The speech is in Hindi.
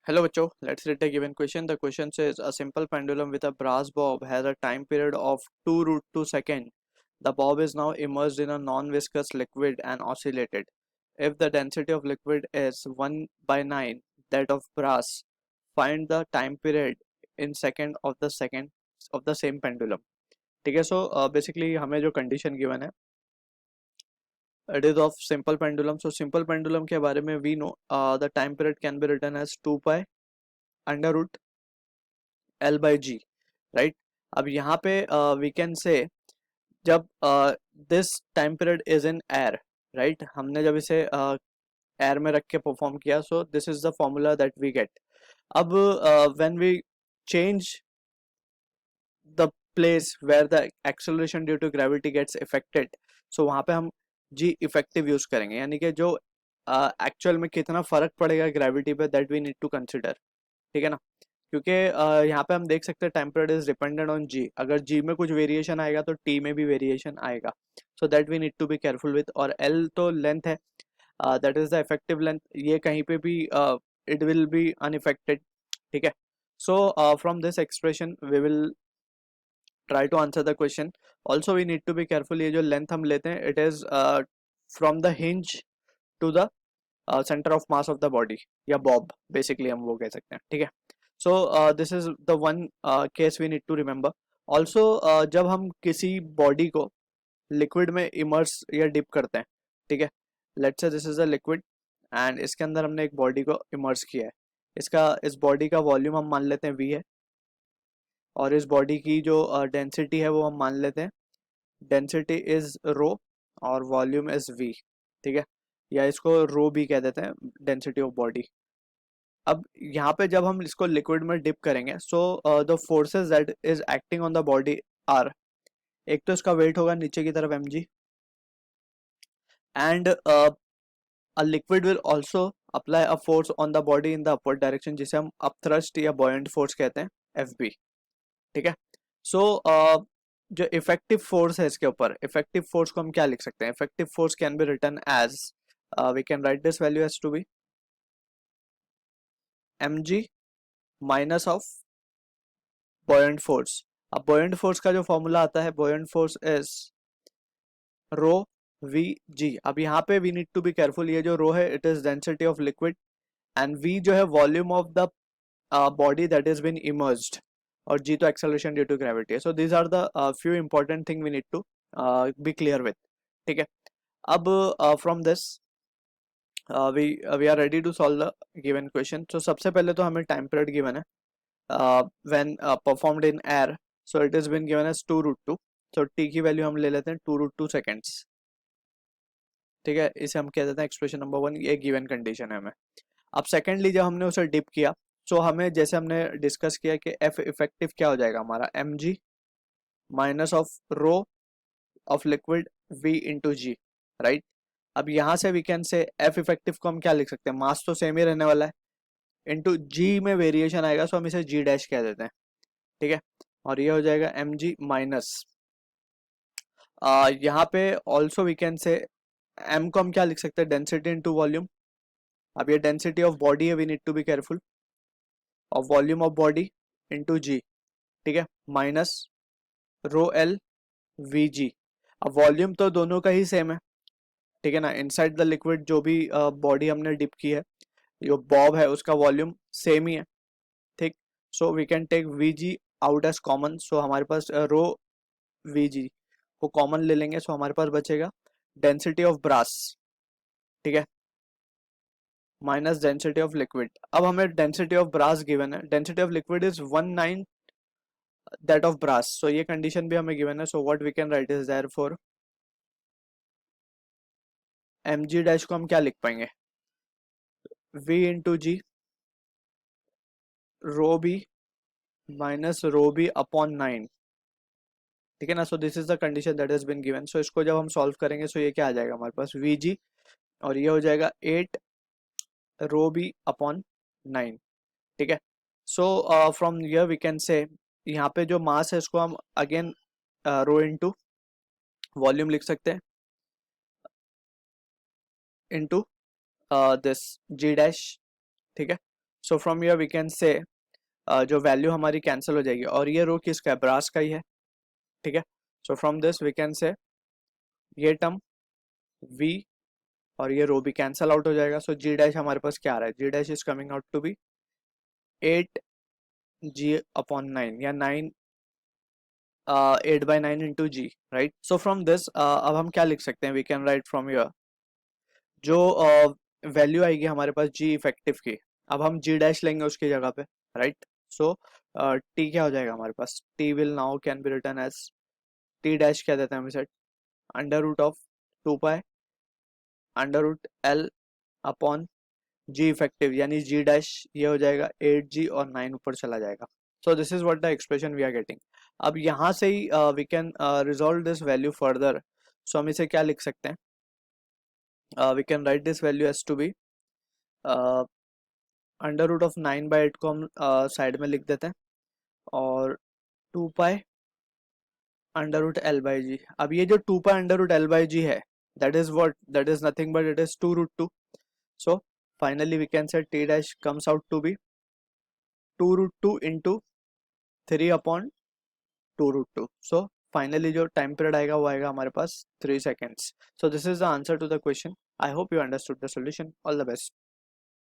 Hello बच्चों, let's read the given question. The question says a simple pendulum with a brass bob has a time period of 2 √2 seconds. The bob is now immersed in a non-viscous liquid and oscillated. If the density of liquid is 1 by 9 that of brass, find the time period in second of the same pendulum. ठीक है. So basically हमें जो condition given है, it is of simple pendulum. So simple pendulum के बारे में we know the time period can be written as 2 pi under root L by g, right. अब यहाँ पे वी कैन से जब this time period is in air, right, हमने जब इसे एयर में रख के परफॉर्म किया, so this is the formula that we get. अब when we change the place where the acceleration due to gravity gets affected, so वहाँ पे हम जी इफेक्टिव यूज करेंगे, यानी कि जो एक्चुअल में कितना फर्क पड़ेगा ग्रेविटी पे, that we need to consider. ठीक है ना. क्योंकि यहाँ पे हम देख सकते हैं time period is dependent on g. अगर जी में कुछ वेरिएशन आएगा तो टी में भी वेरिएशन आएगा. So that we need to be careful with. और एल तो लेंथ है, that is the effective length. ये कहीं पे भी इट विल बी अनइफेक्टेड. ठीक है. So from this expression we will try to answer the question. Also we need to be careful. ये जो लेंथ हम लेते हैं, it is from the hinge to the centre of mass of the body, या बॉब बेसिकली हम वो कह सकते हैं. ठीक है. So this is the one case we need to remember. Also जब हम किसी बॉडी को लिक्विड में इमर्स या डिप करते हैं, ठीक है, let's say this is a liquid and इसके अंदर हमने एक बॉडी को इमर्स किया है. इस बॉडी का वॉल्यूम हम मान लेते हैं v है, और इस बॉडी की जो डेंसिटी है वो हम मान लेते हैं डेंसिटी इज रो और वॉल्यूम इज v. ठीक है, या इसको रो भी कह देते हैं, डेंसिटी ऑफ बॉडी. अब यहाँ पे जब हम इसको लिक्विड में डिप करेंगे, so the forces that is acting on the body are, एक तो इसका वेट होगा नीचे की तरफ mg, and a liquid will also apply a force on the body in the upward direction, जिसे हम अपथ्रस्ट या बॉयंट फोर्स कहते हैं, fb. ठीक है. सो जो इफेक्टिव फोर्स है इसके ऊपर, इफेक्टिव फोर्स को हम क्या लिख सकते हैं? Effective force can be written as, we can write this value as to be mg minus of buoyant force. अब बॉयंट फोर्स का जो फॉर्मूला आता है, buoyant force is rho v g. अब यहाँ पे we need to be careful. ये जो रो है it is density of liquid, and we जो है volume of the body that is been emerged, और जी तो acceleration due to gravity. So these are the few important thing we need to be clear with. ठीक है. अब from this we are ready to solve the given question. So सबसे पहले तो हमें टाइम पीरियड गिवन है when performed in air, so it has been given as 2 √2. so t की वैल्यू हम ले लेते हैं 2 √2 सेकेंड्स. ठीक है, इसे हम कह देते हैं एक्सप्रेशन नंबर 1. ये गिवन कंडीशन है हमें. अब सेकेंडली जब हमने उसे डिप किया, सो हमें जैसे हमने डिस्कस किया कि एफ इफेक्टिव क्या हो जाएगा हमारा, mg minus of rho of liquid v into g, right. अब यहाँ से we can say F effective को हम क्या लिख सकते हैं, मास तो सेम ही रहने वाला है, इंटू जी में वेरिएशन आएगा, सो हम इसे जी डैश कह देते हैं. ठीक है. और ये हो जाएगा mg माइनस, यहाँ पे also we can say m को हम क्या लिख सकते हैं, डेंसिटी इनटू वॉल्यूम. अब ये डेंसिटी ऑफ बॉडी है, we need to be careful, of volume of body into g. ठीक है, minus rho L v g. अब वॉल्यूम तो दोनों का ही सेम है. ठीक है ना. इनसाइड द लिक्विड जो भी बॉडी हमने डिप की है, जो बॉब है, उसका वॉल्यूम सेम ही है. ठीक. So we can take v g out as common. So हमारे पास रो वी जी को कॉमन ले लेंगे, सो हमारे पास बचेगा डेंसिटी ऑफ ब्रास. ठीक है, माइनस डेंसिटी ऑफ लिक्विड. अब हमें डेंसिटी ऑफ ब्रास गिवन है, density of liquid is 1/9 that of brass. So ये कंडीशन भी हमें गिवन है. So what we can write is there for mg dash को हम क्या लिख पाएंगे, v into g rho b minus rho b upon 9. ठीक है ना. So this is the condition that has been given. So इसको जब हम सॉल्व करेंगे, सो ये क्या आ जाएगा हमारे पास, वी जी, और ये हो जाएगा 8 रो बी अपॉन 9. ठीक है. So from here we can say, यहाँ पे जो मास है इसको हम अगेन रो इनटू वॉल्यूम लिख सकते हैं, इनटू दिस जी डैश. ठीक है. So from here we can say जो वैल्यू हमारी कैंसिल हो जाएगी, और ये रो किसका है, ब्रास का ही है, ठीक है। So from this we can say ये टर्म v और ये रो भी कैंसिल आउट हो जाएगा। सो जी डैश हमारे पास क्या आ रहा है, g dash is coming out to be 8g/9 या 9 8/9 into g, right. So from this अब हम क्या लिख सकते हैं, we can write from your जो वैल्यू आएगी हमारे पास जी इफेक्टिव की, अब हम जी डैश लेंगे उसकी जगह पे, राइट। सो टी क्या हो जाएगा हमारे पास, T will now can be written as T dash क्या देते हैं हम इसे, under root of 2 pi under root L upon g effective, यानी जी डैश ये हो जाएगा 8g और 9 ऊपर चला जाएगा। So this is what the expression we are getting. अब यहाँ से ही we can resolve this value further. So हम इसे क्या लिख सकते हैं, we can write this value as to be under root of 9/8 को हम साइड में लिख देते हैं, और 2 pi under root L by g. अब ये जो 2 pi under root L by g है, that is what, that is nothing but it is 2√2। So finally we can say T dash comes out to be 2√2 into 3/2√2। So finally जो टाइम पीरियड आएगा वो आएगा हमारे पास 3 seconds। So this is the answer to the question. I hope you understood the solution. All the best.